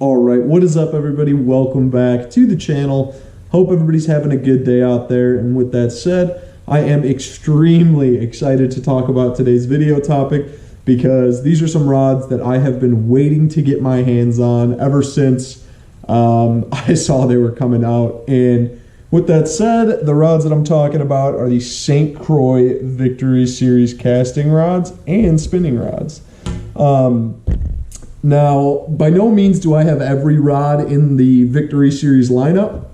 All right, what is up, everybody? Welcome back to the channel. Hope everybody's having a good day out there. And with that said, I am extremely excited to talk about today's video topic because these are some rods that I have been waiting to get my hands on ever since I saw they were coming out. And with that said, the rods that I'm talking about are the St. Croix Victory Series casting rods and spinning rods. Now, by no means do I have every rod in the Victory Series lineup.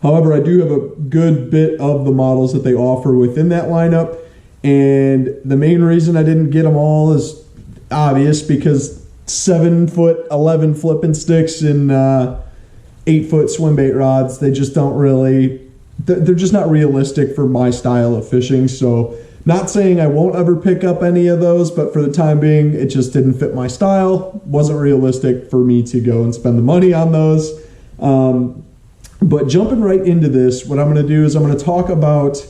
However, I do have a good bit of the models that they offer within that lineup. And the main reason I didn't get them all is obvious, because 7-foot 11 flipping sticks and 8-foot swim bait rods, they just don't really, they're just not realistic for my style of fishing. So not saying I won't ever pick up any of those, but for the time being, it just didn't fit my style. Wasn't realistic for me to go and spend the money on those. But jumping right into this, what I'm going to do is I'm going to talk about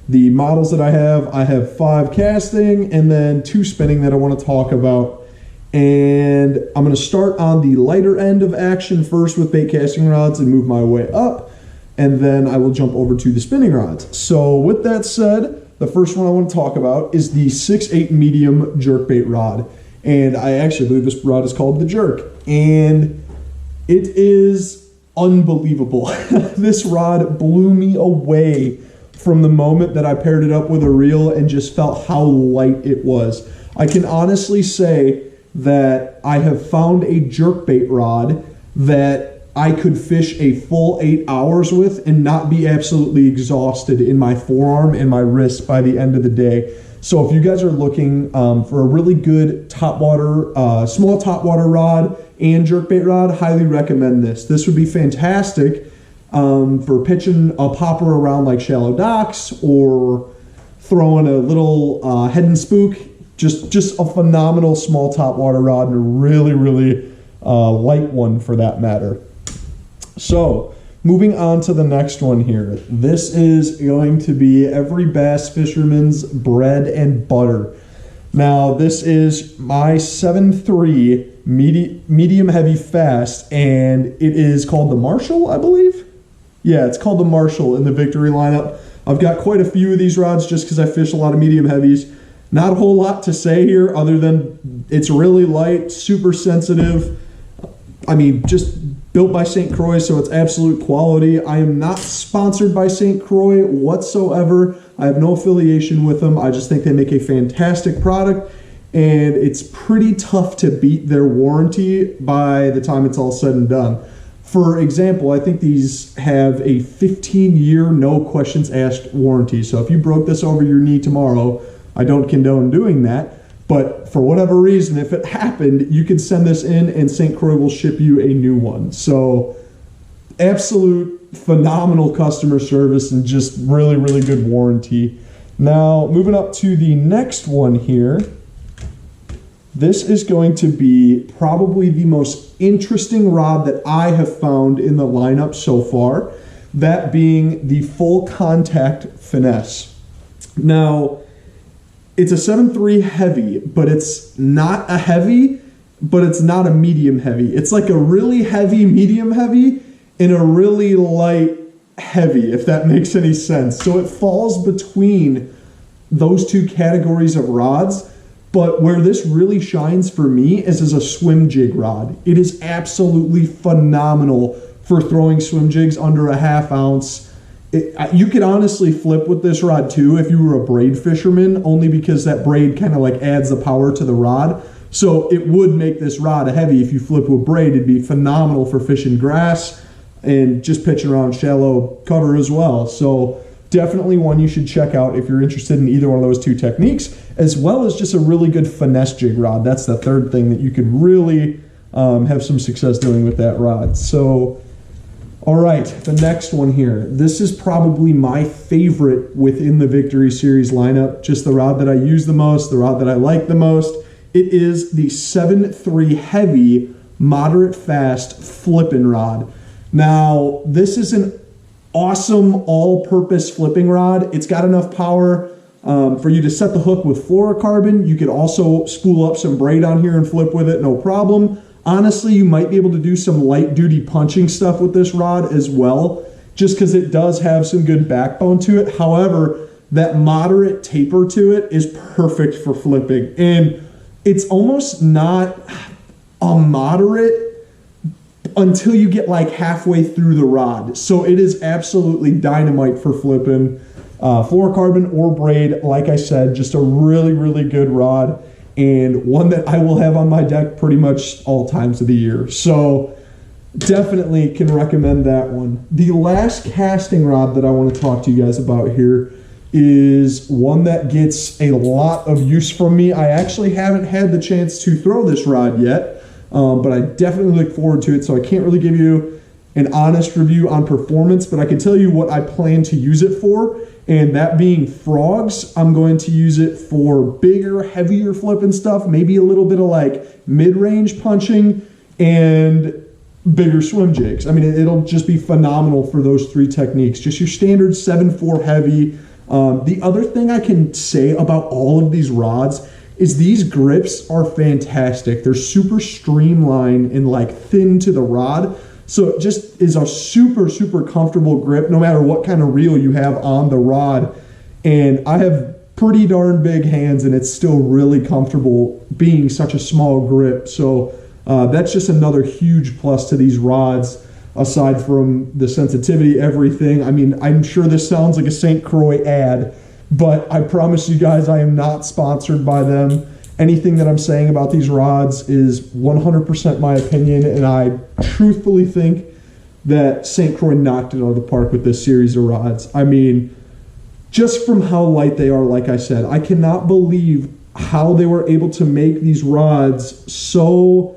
the models that I have. I have 5 casting and then 2 spinning that I want to talk about. And I'm going to start on the lighter end of action first with bait casting rods and move my way up. And then I will jump over to the spinning rods. So with that said, the first one I want to talk about is the 6/8 medium jerkbait rod. And I actually believe this rod is called the Jerk. And it is unbelievable. This rod blew me away from the moment that I paired it up with a reel and just felt how light it was. I can honestly say that I have found a jerkbait rod that I could fish a full 8 hours with and not be absolutely exhausted in my forearm and my wrist by the end of the day. So if you guys are looking for a really good topwater, small topwater rod and jerkbait rod, highly recommend this. This would be fantastic for pitching a popper around like shallow docks or throwing a little head and spook. Just a phenomenal small topwater rod and a really, really light one for that matter. So, moving on to the next one here. This is going to be every bass fisherman's bread and butter. Now, this is my 7.3 medium heavy fast, and it is called the Marshall, I believe. Yeah, it's called the Marshall in the Victory lineup. I've got quite a few of these rods just because I fish a lot of medium heavies. Not a whole lot to say here other than it's really light, super sensitive. I mean, just built by St. Croix, so it's absolute quality. I am not sponsored by St. Croix whatsoever. I have no affiliation with them. I just think they make a fantastic product, and it's pretty tough to beat their warranty by the time it's all said and done. For example, I think these have a 15-year no questions asked warranty. So if you broke this over your knee tomorrow, I don't condone doing that. But for whatever reason, if it happened, you can send this in and St. Croix will ship you a new one. So absolute phenomenal customer service and just really, really good warranty. Now, moving up to the next one here. This is going to be probably the most interesting rod that I have found in the lineup so far. That being the full contact finesse. Now, it's a 7.3 heavy, but it's not a heavy, but it's not a medium heavy. It's like a really heavy medium heavy and a really light heavy, if that makes any sense. So it falls between those two categories of rods, but where this really shines for me is as a swim jig rod. It is absolutely phenomenal for throwing swim jigs under a ½ ounce. You could honestly flip with this rod too if you were a braid fisherman, only because that braid kind of like adds the power to the rod. So it would make this rod a heavy. If you flip with braid, it'd be phenomenal for fishing grass and just pitching around shallow cover as well. So definitely one you should check out if you're interested in either one of those two techniques, as well as just a really good finesse jig rod. That's the third thing that you could really have some success doing with that rod. So all right, the next one here. This is probably my favorite within the Victory Series lineup, just the rod that I use the most, the rod that I like the most. It is the 7.3 heavy, moderate fast flipping rod. Now, this is an awesome all-purpose flipping rod. It's got enough power for you to set the hook with fluorocarbon. You could also spool up some braid on here and flip with it, no problem. Honestly, you might be able to do some light duty punching stuff with this rod as well, just because it does have some good backbone to it. However, that moderate taper to it is perfect for flipping. And it's almost not a moderate until you get like halfway through the rod. So it is absolutely dynamite for flipping. Fluorocarbon or braid, like I said, just a really, really good rod, and one that I will have on my deck pretty much all times of the year. So definitely can recommend that one. The last casting rod that I want to talk to you guys about here is one that gets a lot of use from me. I actually haven't had the chance to throw this rod yet, but I definitely look forward to it, so I can't really give you an honest review on performance, but I can tell you what I plan to use it for, and that being frogs. I'm going to use it for bigger, heavier flipping stuff, maybe a little bit of like mid-range punching, and bigger swim jigs. I mean, it'll just be phenomenal for those three techniques. Just your standard 7/4 heavy. The other thing I can say about all of these rods is these grips are fantastic. They're super streamlined and like thin to the rod. So it just is a super, super comfortable grip no matter what kind of reel you have on the rod. And I have pretty darn big hands, and it's still really comfortable being such a small grip. So that's just another huge plus to these rods, aside from the sensitivity, everything. I mean, I'm sure this sounds like a St. Croix ad, but I promise you guys I am not sponsored by them. Anything that I'm saying about these rods is 100% my opinion, and I truthfully think that St. Croix knocked it out of the park with this series of rods. I mean, just from how light they are, like I said, I cannot believe how they were able to make these rods so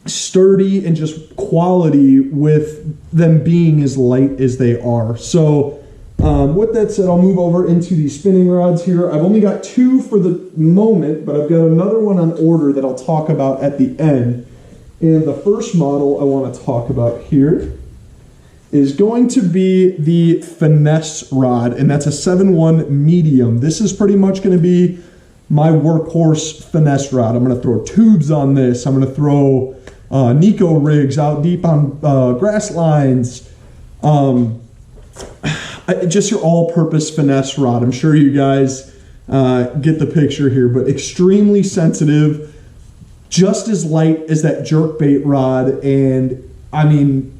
sturdy and just quality with them being as light as they are. So with that said, I'll move over into the spinning rods here. I've only got two for the moment, but I've got another one on order that I'll talk about at the end. And the first model I want to talk about here is going to be the Finesse rod, and that's a 7/1 medium. This is pretty much going to be my workhorse finesse rod. I'm going to throw tubes on this. I'm going to throw Nico rigs out deep on grass lines. Just your all-purpose finesse rod. I'm sure you guys get the picture here, but extremely sensitive, just as light as that jerkbait rod. And I mean,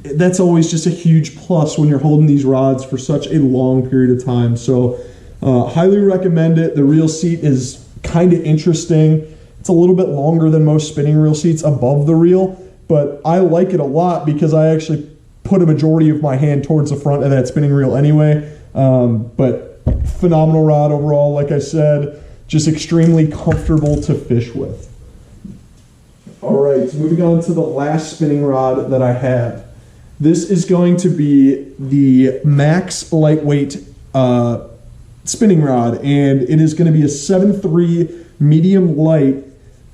that's always just a huge plus when you're holding these rods for such a long period of time. So highly recommend it. The reel seat is kind of interesting. It's a little bit longer than most spinning reel seats above the reel, but I like it a lot because I actually put a majority of my hand towards the front of that spinning reel anyway. But phenomenal rod overall, like I said, just extremely comfortable to fish with. All right, so moving on to the last spinning rod that I have. This is going to be the Max Lightweight spinning rod, and it is going to be a 7/3 medium light,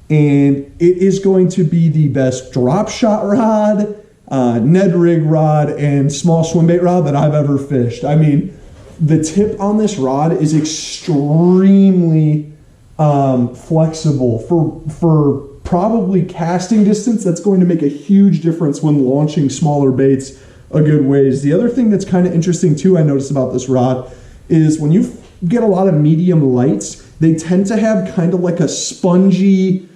and it is going to be the best drop shot rod, Ned rig rod, and small swim bait rod that I've ever fished. I mean, the tip on this rod is extremely flexible for probably casting distance. That's going to make a huge difference when launching smaller baits a good ways. The other thing that's kind of interesting too, I noticed about this rod, is when you get a lot of medium lights, they tend to have kind of like a spongy,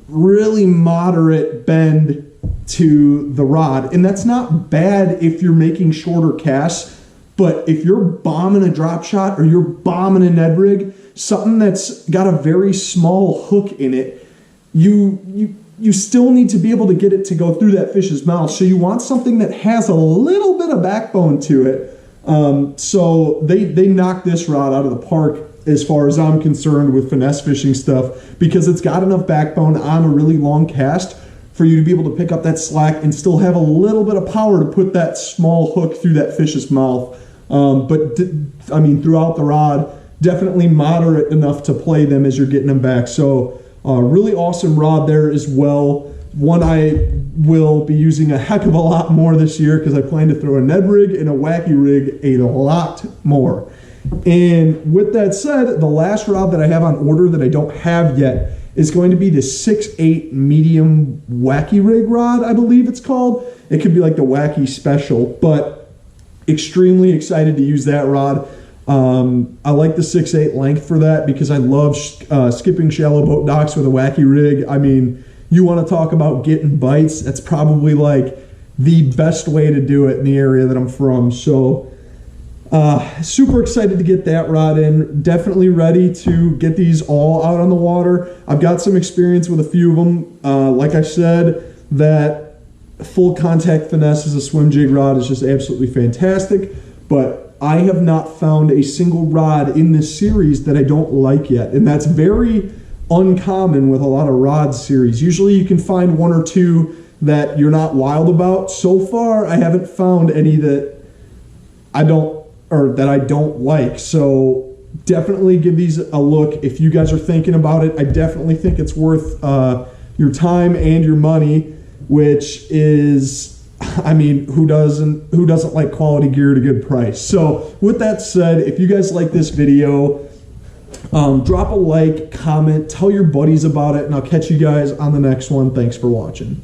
really moderate bend to the rod. And that's not bad if you're making shorter casts, but if you're bombing a drop shot or you're bombing a Ned rig, something that's got a very small hook in it, you still need to be able to get it to go through that fish's mouth. So you want something that has a little bit of backbone to it. So they knocked this rod out of the park as far as I'm concerned with finesse fishing stuff, because it's got enough backbone on a really long cast for you to be able to pick up that slack and still have a little bit of power to put that small hook through that fish's mouth. I mean, throughout the rod, definitely moderate enough to play them as you're getting them back. So really awesome rod there as well. One I will be using a heck of a lot more this year because I plan to throw a Ned rig and a wacky rig a lot more. And with that said, the last rod that I have on order that I don't have yet is going to be the 6/8 medium wacky rig rod, I believe it's called. It could be like the wacky special, but extremely excited to use that rod. I like the 6/8 length for that because I love skipping shallow boat docks with a wacky rig. I mean, you want to talk about getting bites, that's probably like the best way to do it in the area that I'm from. So super excited to get that rod in. Definitely ready to get these all out on the water. I've got some experience with a few of them. Like I said, that full contact finesse as a swim jig rod is just absolutely fantastic, but I have not found a single rod in this series that I don't like yet, and that's very uncommon with a lot of rod series. Usually you can find one or two that you're not wild about. So far I haven't found any that I don't like. So definitely give these a look if you guys are thinking about it. I definitely think it's worth your time and your money, which is, I mean, who doesn't like quality gear at a good price? So with that said, if you guys like this video, drop a like, comment, tell your buddies about it, and I'll catch you guys on the next one. Thanks for watching.